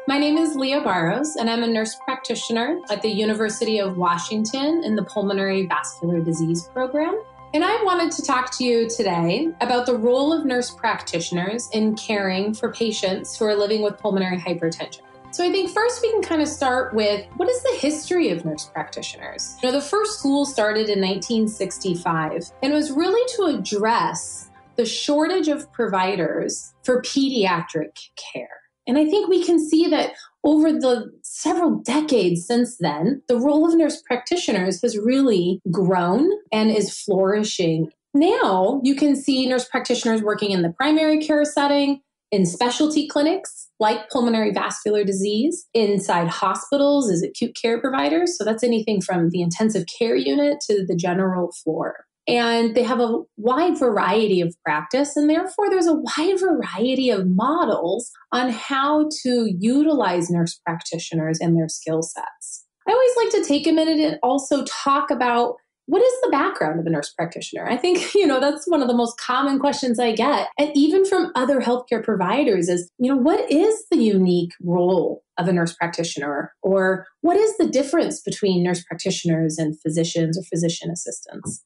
My name is Lia Barros, and I'm a nurse practitioner at the University of Washington in the Pulmonary Vascular Disease Program. And I wanted to talk to you today about the role of nurse practitioners in caring for patients who are living with pulmonary hypertension. So I think first we can kind of start with, what is the history of nurse practitioners? The first school started in 1965 and was really to address the shortage of providers for pediatric care. And I think we can see that over the several decades since then, the role of nurse practitioners has really grown and is flourishing. Now you can see nurse practitioners working in the primary care setting, in specialty clinics like pulmonary vascular disease, inside hospitals as acute care providers. So that's anything from the intensive care unit to the general floor. And they have a wide variety of practice, and therefore there's a wide variety of models on how to utilize nurse practitioners and their skill sets. I always like to take a minute and also talk about, what is the background of a nurse practitioner? I think, that's one of the most common questions I get. And even from other healthcare providers is, what is the unique role of a nurse practitioner? Or what is the difference between nurse practitioners and physicians or physician assistants?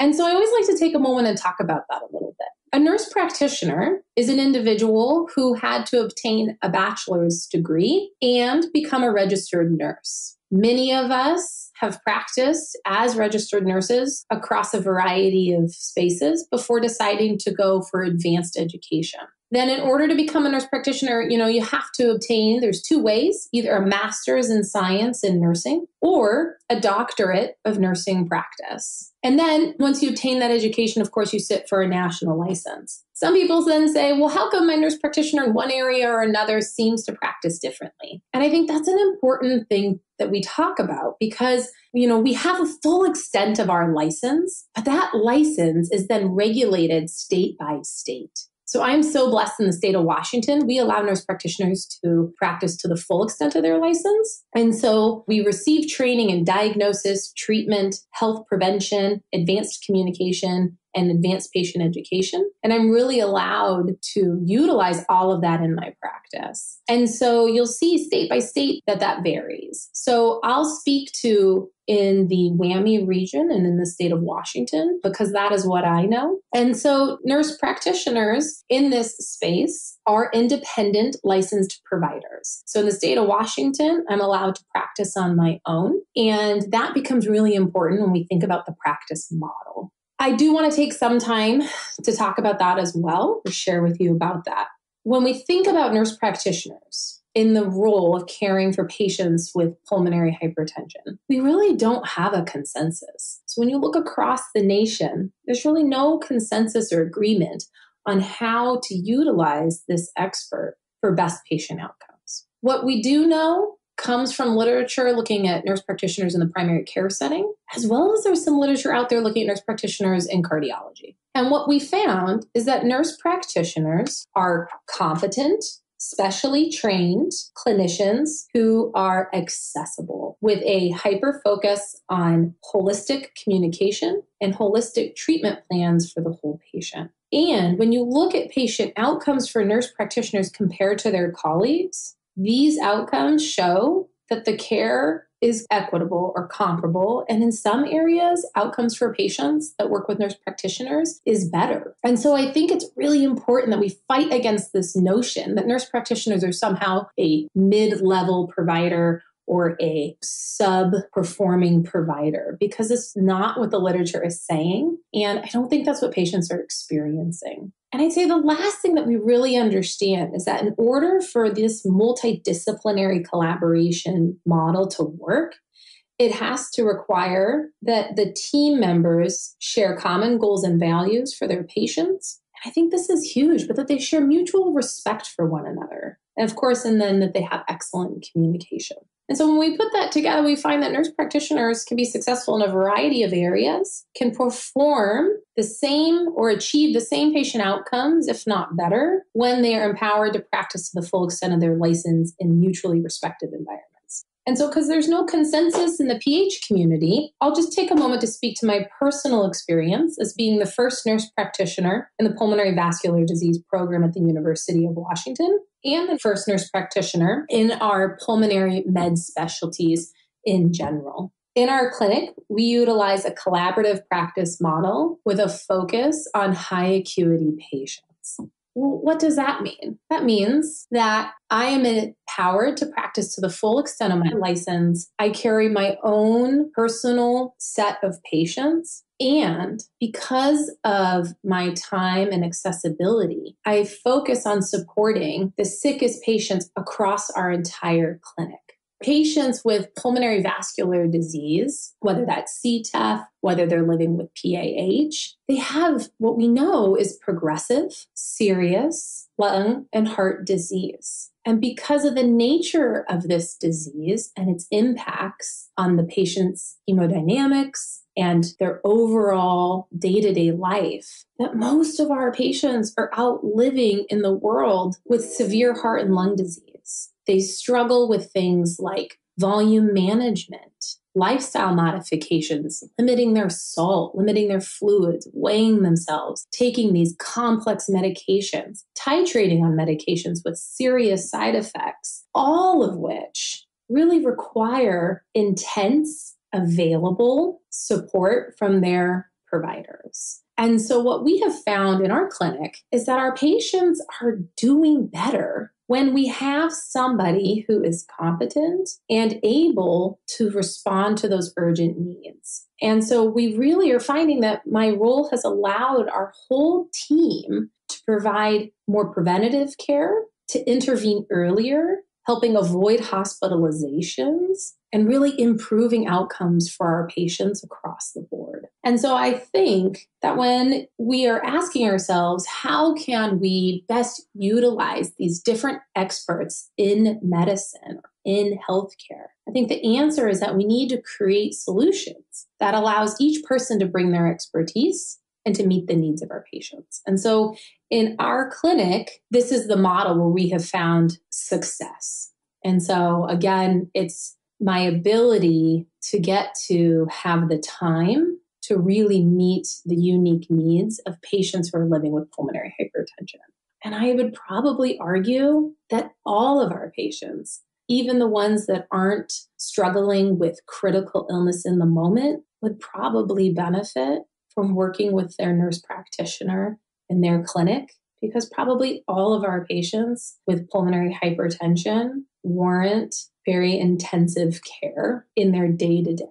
And so I always like to take a moment and talk about that a little bit. A nurse practitioner is an individual who had to obtain a bachelor's degree and become a registered nurse. Many of us have practiced as registered nurses across a variety of spaces before deciding to go for advanced education. Then in order to become a nurse practitioner, you have to obtain, there's two ways, either a master's in science in nursing or a doctorate of nursing practice. And then once you obtain that education, of course, you sit for a national license. Some people then say, well, how come my nurse practitioner in one area or another seems to practice differently? And I think that's an important thing that we talk about because, we have a full extent of our license, but that license is then regulated state by state. So I'm so blessed in the state of Washington. We allow nurse practitioners to practice to the full extent of their license. And so we receive training in diagnosis, treatment, health prevention, advanced communication, and advanced patient education. And I'm really allowed to utilize all of that in my practice. And so you'll see state by state that varies. So I'll speak to in the WWAMI region and in the state of Washington, because that is what I know. And so nurse practitioners in this space are independent licensed providers. So in the state of Washington, I'm allowed to practice on my own. And that becomes really important when we think about the practice model. I do want to take some time to talk about that as well, or share with you about that. When we think about nurse practitioners in the role of caring for patients with pulmonary hypertension, we really don't have a consensus. So when you look across the nation, there's really no consensus or agreement on how to utilize this expert for best patient outcomes. What we do know comes from literature looking at nurse practitioners in the primary care setting, as well as there's some literature out there looking at nurse practitioners in cardiology. And what we found is that nurse practitioners are competent, specially trained clinicians who are accessible with a hyper focus on holistic communication and holistic treatment plans for the whole patient. And when you look at patient outcomes for nurse practitioners compared to their colleagues, these outcomes show that the care is equitable or comparable. And in some areas, outcomes for patients that work with nurse practitioners is better. And so I think it's really important that we fight against this notion that nurse practitioners are somehow a mid-level provider or a sub-performing provider, because it's not what the literature is saying. And I don't think that's what patients are experiencing. And I'd say the last thing that we really understand is that in order for this multidisciplinary collaboration model to work, it has to require that the team members share common goals and values for their patients. And I think this is huge, but that they share mutual respect for one another. And of course, and then that they have excellent communication. And so when we put that together, we find that nurse practitioners can be successful in a variety of areas, can perform the same or achieve the same patient outcomes, if not better, when they are empowered to practice to the full extent of their license in mutually respective environments. And so, because there's no consensus in the PH community, I'll just take a moment to speak to my personal experience as being the first nurse practitioner in the pulmonary vascular disease program at the University of Washington and the first nurse practitioner in our pulmonary med specialties in general. In our clinic, we utilize a collaborative practice model with a focus on high acuity patients. Well, what does that mean? That means that I am empowered to practice to the full extent of my license. I carry my own personal set of patients. And because of my time and accessibility, I focus on supporting the sickest patients across our entire clinic. Patients with pulmonary vascular disease, whether that's CTEPH, whether they're living with PAH, they have what we know is progressive, serious lung and heart disease. And because of the nature of this disease and its impacts on the patient's hemodynamics and their overall day-to-day life, that most of our patients are out living in the world with severe heart and lung disease. They struggle with things like volume management, lifestyle modifications, limiting their salt, limiting their fluids, weighing themselves, taking these complex medications, titrating on medications with serious side effects, all of which really require intense, available support from their providers. And so what we have found in our clinic is that our patients are doing better when we have somebody who is competent and able to respond to those urgent needs. And so we really are finding that my role has allowed our whole team to provide more preventative care, to intervene earlier, helping avoid hospitalizations, and really improving outcomes for our patients across the board. And so I think that when we are asking ourselves, how can we best utilize these different experts in medicine or in healthcare? I think the answer is that we need to create solutions that allows each person to bring their expertise and to meet the needs of our patients. And so in our clinic, this is the model where we have found success. And so again, it's my ability to get to have the time to really meet the unique needs of patients who are living with pulmonary hypertension. And I would probably argue that all of our patients, even the ones that aren't struggling with critical illness in the moment, would probably benefit from working with their nurse practitioner in their clinic, because probably all of our patients with pulmonary hypertension warrant very intensive care in their day-to-day.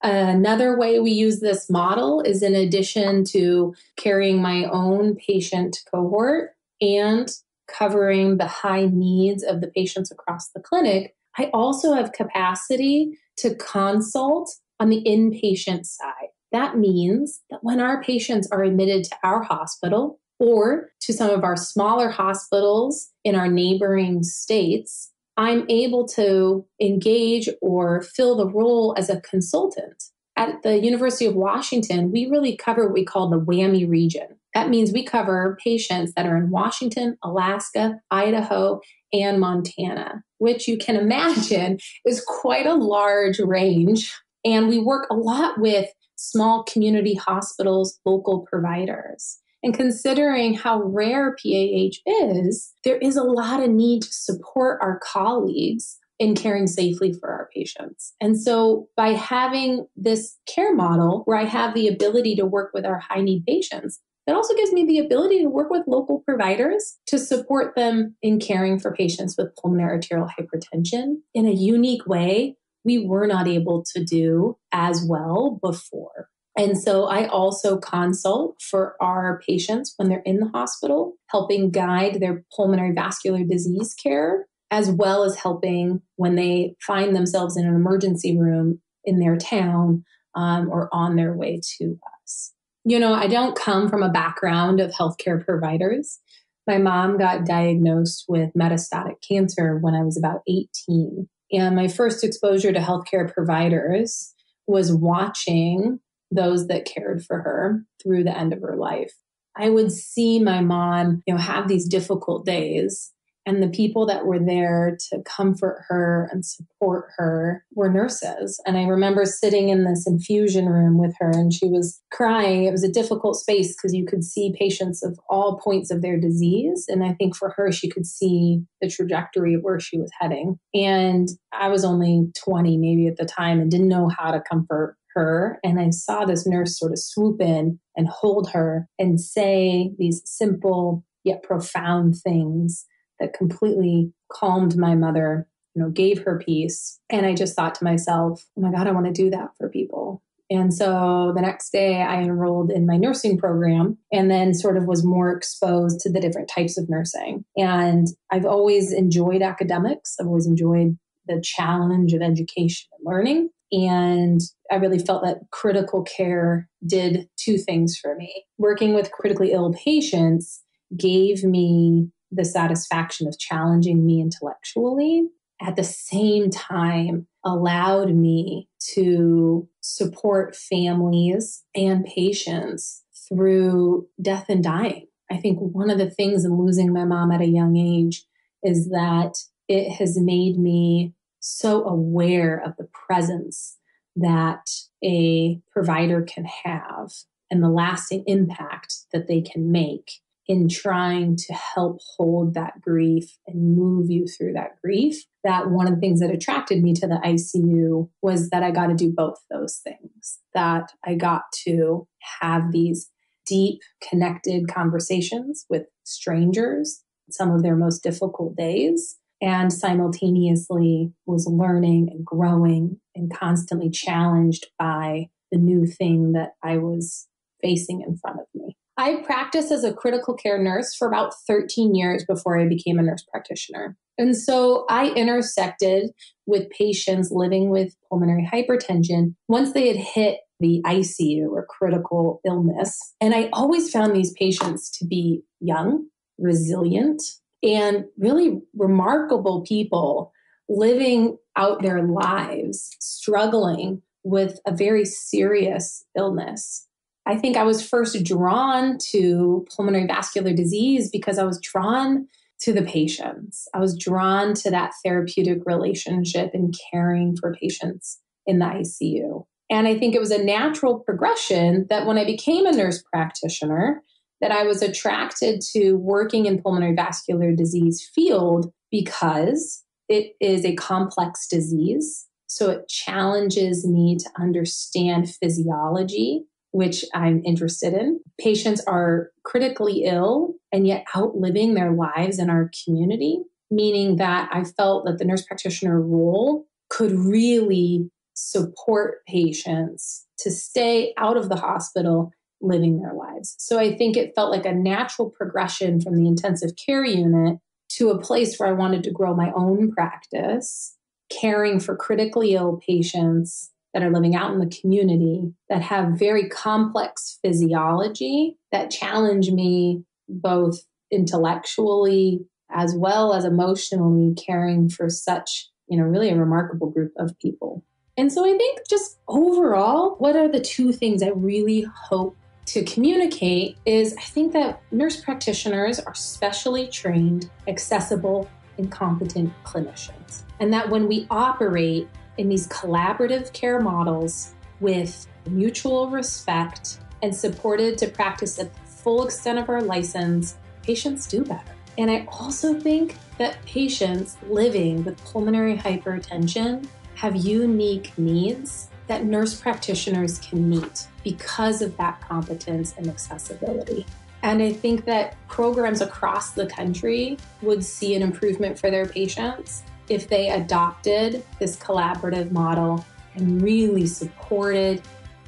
Another way we use this model is in addition to carrying my own patient cohort and covering the high needs of the patients across the clinic, I also have capacity to consult on the inpatient side. That means that when our patients are admitted to our hospital or to some of our smaller hospitals in our neighboring states, I'm able to engage or fill the role as a consultant. At the University of Washington, we really cover what we call the WWAMI region. That means we cover patients that are in Washington, Alaska, Idaho, and Montana, which you can imagine is quite a large range. And we work a lot with small community hospitals, local providers. And considering how rare PAH is, there is a lot of need to support our colleagues in caring safely for our patients. And so by having this care model where I have the ability to work with our high need patients, that also gives me the ability to work with local providers to support them in caring for patients with pulmonary arterial hypertension in a unique way we were not able to do as well before. And so I also consult for our patients when they're in the hospital, helping guide their pulmonary vascular disease care, as well as helping when they find themselves in an emergency room in their town or on their way to us. You know, I don't come from a background of healthcare providers. My mom got diagnosed with metastatic cancer when I was about 18. And my first exposure to healthcare providers was watching those that cared for her through the end of her life. I would see my mom, have these difficult days, And the people that were there to comfort her and support her were nurses. And I remember sitting in this infusion room with her, and she was crying. It was a difficult space because you could see patients of all points of their disease. And I think for her, she could see the trajectory of where she was heading. And I was only 20 maybe at the time and didn't know how to comfort her. And I saw this nurse sort of swoop in and hold her and say these simple yet profound things that completely calmed my mother, gave her peace. And I just thought to myself, oh my God, I want to do that for people. And so the next day I enrolled in my nursing program and then sort of was more exposed to the different types of nursing. And I've always enjoyed academics. I've always enjoyed the challenge of education and learning. And I really felt that critical care did two things for me. Working with critically ill patients gave me the satisfaction of challenging me intellectually, at the same time allowed me to support families and patients through death and dying. I think one of the things in losing my mom at a young age is that it has made me so aware of the presence that a provider can have and the lasting impact that they can make in trying to help hold that grief and move you through that grief. That one of the things that attracted me to the ICU was that I got to do both those things, that I got to have these deep, connected conversations with strangers, some of their most difficult days, and simultaneously was learning and growing and constantly challenged by the new thing that I was facing in front of me. I practiced as a critical care nurse for about 13 years before I became a nurse practitioner. And so I intersected with patients living with pulmonary hypertension once they had hit the ICU or critical illness. And I always found these patients to be young, resilient, and really remarkable people living out their lives, struggling with a very serious illness. I think I was first drawn to pulmonary vascular disease because I was drawn to the patients. I was drawn to that therapeutic relationship and caring for patients in the ICU. And I think it was a natural progression that when I became a nurse practitioner, that I was attracted to working in pulmonary vascular disease field because it is a complex disease. So it challenges me to understand physiology, which I'm interested in. Patients are critically ill and yet outliving their lives in our community, meaning that I felt that the nurse practitioner role could really support patients to stay out of the hospital living their lives. So I think it felt like a natural progression from the intensive care unit to a place where I wanted to grow my own practice, caring for critically ill patients that are living out in the community that have very complex physiology that challenge me both intellectually as well as emotionally, caring for such, really a remarkable group of people. And so I think just overall, what are the two things I really hope to communicate is I think that nurse practitioners are specially trained, accessible, and competent clinicians. And that when we operate in these collaborative care models with mutual respect and supported to practice at the full extent of our license, patients do better. And I also think that patients living with pulmonary hypertension have unique needs that nurse practitioners can meet because of that competence and accessibility. And I think that programs across the country would see an improvement for their patients if they adopted this collaborative model and really supported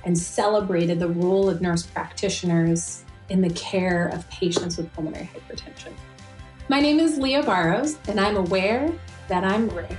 and celebrated the role of nurse practitioners in the care of patients with pulmonary hypertension. My name is Lia Barros, and I'm aware that I'm rare.